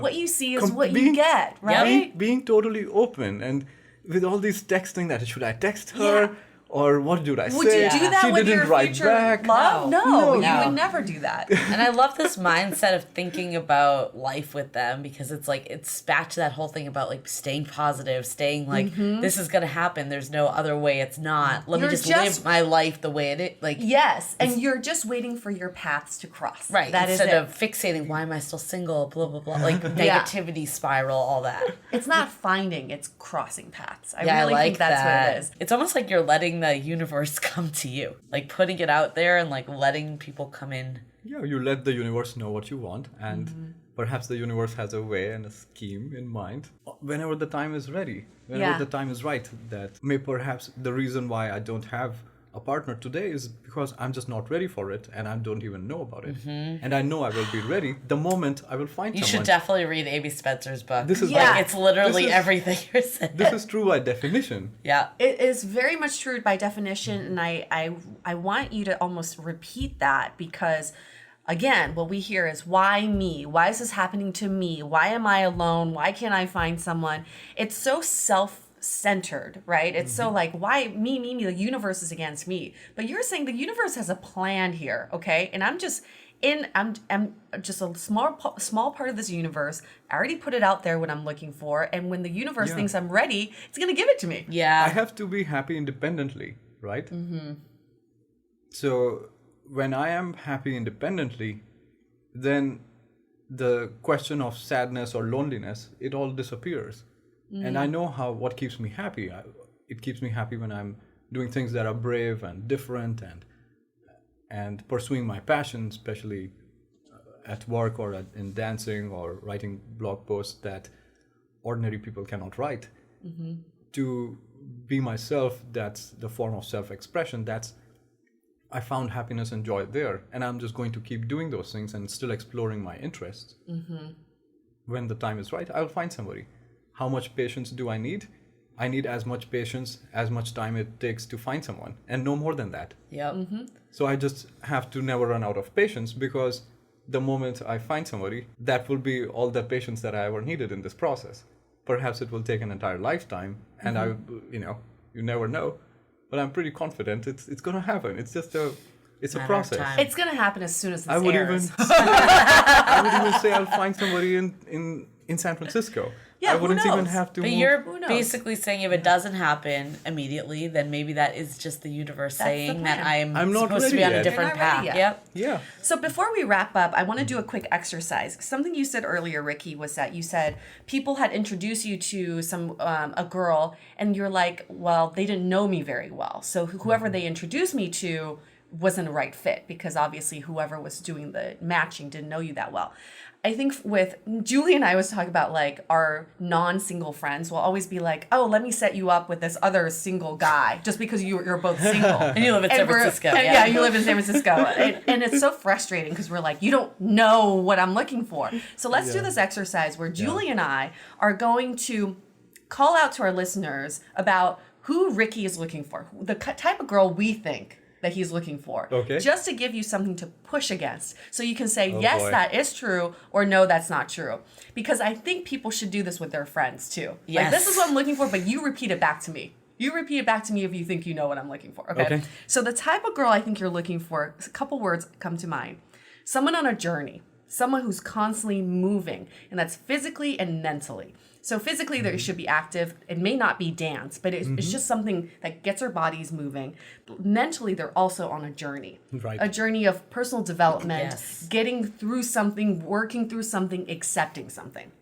What you see is what you Being- get, right? Being totally open, and with all these texting that should I text her? Yeah. Or what should I Would say? you do that She with didn't your write future back. love? No, No. you No. would never do that. And I love this mindset of thinking about life with them, because it's like, it's back to that whole thing about like staying positive, staying like, this is going to happen. There's no other way. It's not. Let You're me just just- live my life the way it is. Like, Yes, and you're just waiting for your paths to cross. right. That is Instead it. of fixating, why am I still single? Blah, blah, blah. Like negativity spiral, all that. It's not finding, it's crossing paths. I Yeah, really I like think that's that. what it is. It's almost like you're letting the universe come to you, like putting it out there and like letting people come in. Yeah, you let the universe know what you want, and perhaps the universe has a way and a scheme in mind whenever the time is ready, whenever Yeah. the time is right. That may perhaps the reason why I don't have a partner today is because I'm just not ready for it, and I don't even know about it. And I know I will be ready the moment I will find You someone. should definitely read Amy Spencer's book. This is Yeah. like, it's literally this is- everything you're saying. This is true by definition. Yeah. It is very much true by definition, and I want you to almost repeat that, because again, what we hear is, why me? Why is this happening to me? Why am I alone? Why can't I find someone? It's so self-centered, right? It's so like, why me, the universe is against me. But you're saying the universe has a plan here, okay? And I'm just a small part of this universe. I already put it out there what I'm looking for, and when the universe Yeah. thinks I'm ready, it's gonna give it to me. Yeah. I have to be happy independently, right? So when I am happy independently, then the question of sadness or loneliness, it all disappears. And I know what keeps me happy. It keeps me happy when I'm doing things that are brave and different and pursuing my passion, especially at work or in dancing or writing blog posts that ordinary people cannot write. To be myself, that's the form of self-expression. I found happiness and joy there, and I'm just going to keep doing those things and still exploring my interests. When the time is right, I'll find somebody. How much patience do I need? I need as much patience, as much time it takes to find someone, and no more than that. Yep. So I just have to never run out of patience, because the moment I find somebody, that will be all the patience that I ever needed in this process. Perhaps it will take an entire lifetime, and you never know. But I'm pretty confident it's going to happen. It's just a process. It's going to happen as soon as this I would airs. I would even say I'll find somebody in San Francisco. Yeah, I wouldn't who even knows? have to But move. you're Who knows? basically saying if it doesn't happen immediately, then maybe that is just the universe That's the saying that plan. I'm not supposed to be ready on a yet. different You're not ready path. yet. Yep. Yeah. So before we wrap up, I want to do a quick exercise. Something you said earlier, Ricky, was that you said people had introduced you to a girl, and you're like, well, they didn't know me very well. So whoever they introduced me to wasn't a right fit, because obviously whoever was doing the matching didn't know you that well. I think with Julie and I was talking about, like, our non-single friends will always be like, oh, let me set you up with this other single guy just because you're both single. And you live in San Francisco. Yeah, you live in San Francisco. And it's so frustrating because we're like, you don't know what I'm looking for. So let's do this exercise where Julie and I are going to call out to our listeners about who Ricky is looking for, the type of girl we think that he's looking for. Okay. Just to give you something to push against. So you can say, yes, boy. that is true, or no, that's not true. Because I think people should do this with their friends too. Yes. Like, this is what I'm looking for, but you repeat it back to me. You repeat it back to me if you think you know what I'm looking for. Okay. So the type of girl I think you're looking for, a couple words come to mind. Someone on a journey. Someone who's constantly moving, and that's physically and mentally. So physically, they should be active. It may not be dance, but it's just something that gets our bodies moving. Mentally, they're also on a journey. Right. A journey of personal development, Yes. getting through something, working through something, accepting something.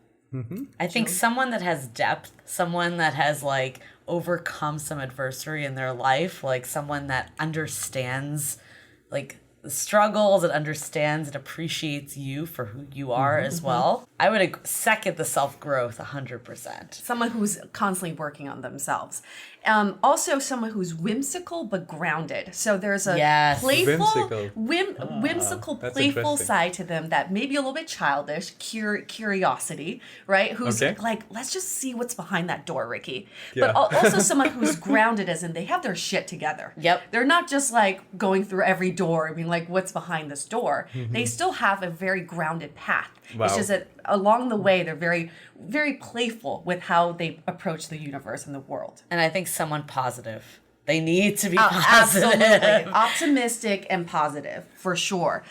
I think someone that has depth, someone that has like overcome some adversity in their life, like someone that understands like the struggles and understands and appreciates you for who you are as well. I would second the self-growth 100%. Someone who's constantly working on themselves. Also, someone who's whimsical but grounded. So there's a Yes. playful, Whimsical. whimsical, that's playful interesting. side to them that may be a little bit childish, curiosity, right? Who's Okay. like, let's just see what's behind that door, Ricky. Yeah. But also someone who's grounded, as in they have their shit together. Yep. They're not just like going through every door and being like, what's behind this door? They still have a very grounded path. Wow. It's just that along the way, they're very, very playful with how they approach the universe and the world. And I think someone positive. They need to be Absolutely. positive. Optimistic and positive, for sure.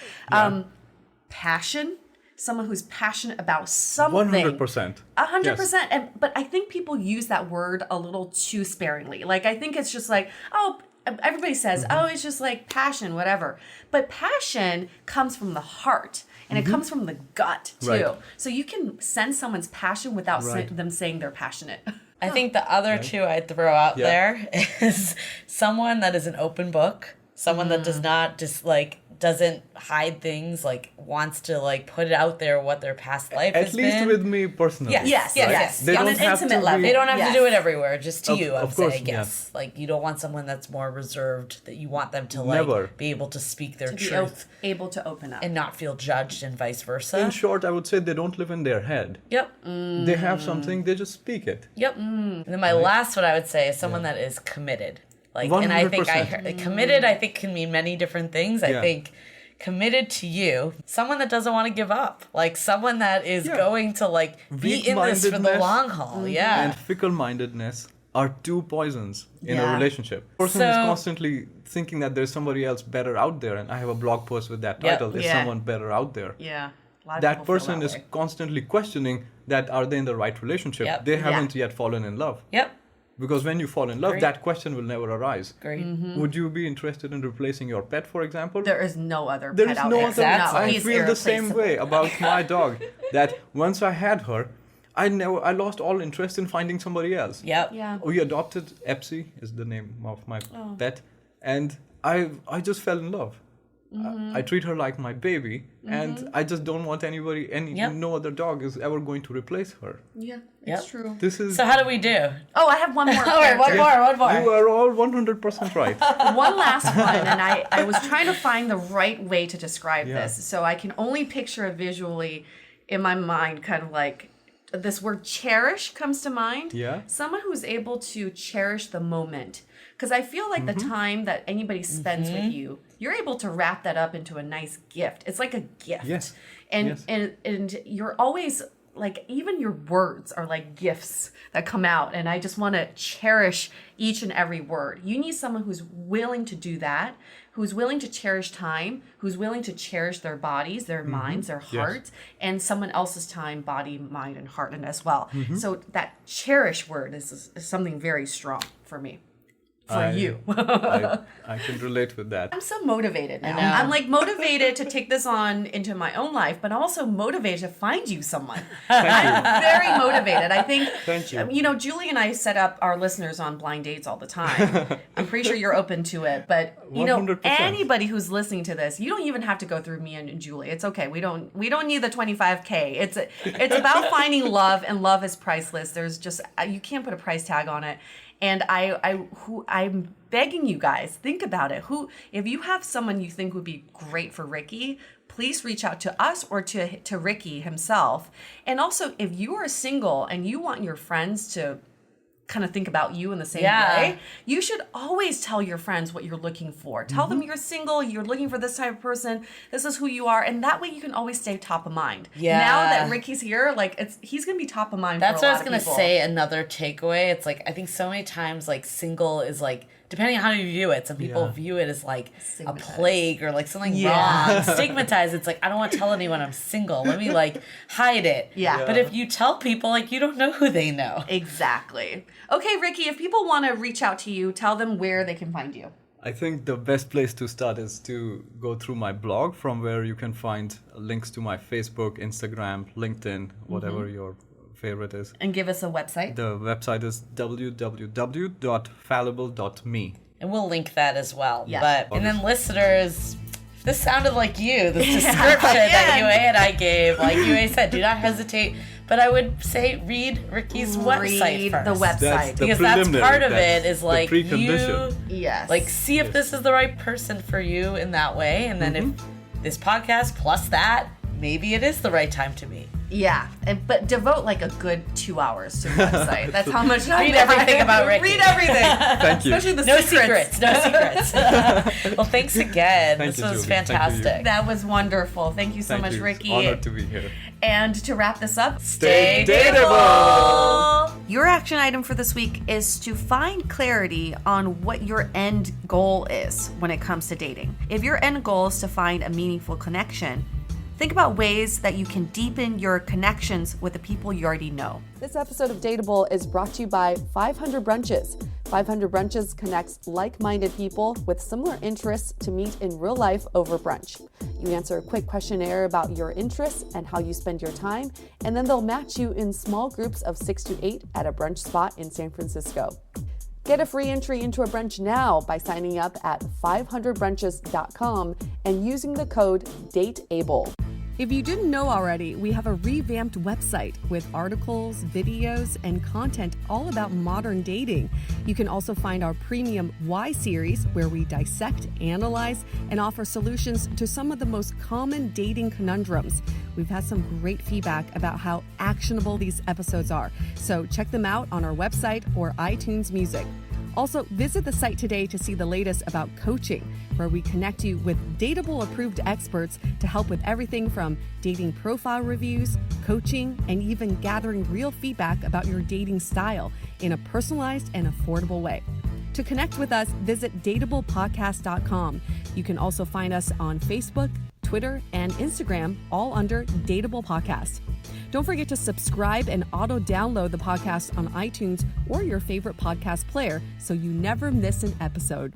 Passion. Someone who's passionate about something. 100%. 100%. But I think people use that word a little too sparingly. Like, I think it's just like, oh, everybody says, oh, it's just like passion, whatever. But passion comes from the heart. And it comes from the gut, too. Right. So you can sense someone's passion without Right. them saying they're passionate. I think the other two I'd throw out Yeah. there is someone that is an open book, someone that does not just like doesn't hide things, like wants to like put it out there what their past life At has least been. with me personally. Yes. They On don't an have intimate to level. be- They don't have Yes. to do it everywhere, just to Of- you, I'm of course, saying, yeah. yes. Like, you don't want someone that's more reserved, that you want them to, like, Never. be able to speak their To be truth able to open up. and not feel judged and vice versa. In short, I would say they don't live in their head. Yep. They have something, they just speak it. Yep. And then my last one I would say is someone that is committed. Like, and I think 100%. committed, I think, can mean many different things. I Yeah. think committed to you, someone that doesn't want to give up, like someone that is Yeah. going to like be in this for the Weak-mindedness long haul. Yeah. And fickle-mindedness are two poisons in Yeah. a relationship. Person is So- constantly thinking that there's somebody else better out there, and I have a blog post with that Yep. title, is Yeah. someone better out there? Yeah. A lot of That people feel person that is way. constantly questioning that are they in the right relationship? Yep. They Yeah. haven't yet fallen in love. Yep. Because when you fall in love, that question will never arise. Great. Would you be interested in replacing your pet, for example? There is no other There pet is out no there. other. Exactly. I he's feel the same irreplaceable. way about my dog. That once I had her, I lost all interest in finding somebody else. Yep. Yeah. We adopted Epsy, is the name of my pet, and I just fell in love. I treat her like my baby, and I just don't want no other dog is ever going to replace her. Yeah, Yep. it's true. This is So how do we do? Oh, I have one more. All right, one character. more. you are all 100% right. One last one, and I was trying to find the right way to describe this. So I can only picture it visually in my mind, kind of like this word cherish comes to mind. Yeah. Someone who's able to cherish the moment. Because I feel like the time that anybody spends with you, you're able to wrap that up into a nice gift. It's like a gift. Yes. And Yes. and you're always like, even your words are like gifts that come out, and I just want to cherish each and every word. You need someone who's willing to do that, who's willing to cherish time, who's willing to cherish their bodies, their minds, their hearts, and someone else's time, body, mind, and heart, and as well. So that cherish word is something very strong for me. You. I can relate with that. I'm so motivated now. know. I'm like motivated to take this on into my own life, but also motivated to find you someone. I'm very motivated. I think, Thank you. Julie and I set up our listeners on blind dates all the time. I'm pretty sure you're open to it, but 100%. anybody who's listening to this, you don't even have to go through me and Julie. It's okay. We don't need the 25K. It's about finding love, and love is priceless. There's just, you can't put a price tag on it. And I'm begging you guys, think about it. If you have someone you think would be great for Ricky, please reach out to us or to Ricky himself. And also, if you are single and you want your friends to kind of think about you in the same way, you should always tell your friends what you're looking for. Tell them you're single, you're looking for this type of person, this is who you are, and that way you can always stay top of mind. Yeah. Now that Ricky's here, he's gonna be top of mind. That's for a what I lot was gonna of people. say. Another takeaway. It's like I think so many times like single is like, depending on how you view it. Some people view it as like a Stigmatized. plague or like something wrong. Stigmatized. It's like, I don't want to tell anyone I'm single. Let me like hide it. Yeah. But if you tell people, like, you don't know who they know. Exactly. Okay, Ricky, if people want to reach out to you, tell them where they can find you. I think the best place to start is to go through my blog, from where you can find links to my Facebook, Instagram, LinkedIn, whatever your favorite is. And give us a website. The website is www.fallible.me. And we'll link that as well. Yes. And then listeners, if this sounded like you, this description that Yue and I gave, like Yue said, do not hesitate. But I would say read Ricky's website first. The website. That's the Because that's preliminary, part of that's it is the like precondition. you Yes. like see if this is the right person for you in that way, and then if this podcast plus that, maybe it is the right time to meet. Yeah, but devote like a good 2 hours to the website. That's how much I Read everything about Ricky. Read everything. Thank you. Especially the No secrets. secrets. No secrets. Well, thanks again. Thank This you, was Julie. Thank you. fantastic. That was wonderful. Thank you so Thank much, you. Ricky. Honored to be here. And to wrap this up, Stay dateable. Your action item for this week is to find clarity on what your end goal is when it comes to dating. If your end goal is to find a meaningful connection, think about ways that you can deepen your connections with the people you already know. This episode of Dateable is brought to you by 500 Brunches. 500 Brunches connects like-minded people with similar interests to meet in real life over brunch. You answer a quick questionnaire about your interests and how you spend your time, and then they'll match you in small groups of 6 to 8 at a brunch spot in San Francisco. Get a free entry into a brunch now by signing up at 500brunches.com and using the code DATEABLE. If you didn't know already, we have a revamped website with articles, videos, and content all about modern dating. You can also find our premium Why series, where we dissect, analyze, and offer solutions to some of the most common dating conundrums. We've had some great feedback about how actionable these episodes are, so check them out on our website or iTunes Music. Also, visit the site today to see the latest about coaching, where we connect you with Dateable approved experts to help with everything from dating profile reviews, coaching, and even gathering real feedback about your dating style in a personalized and affordable way. To connect with us, visit dateablepodcast.com. You can also find us on Facebook, Twitter, and Instagram, all under Dateable Podcast. Don't forget to subscribe and auto-download the podcast on iTunes or your favorite podcast player so you never miss an episode.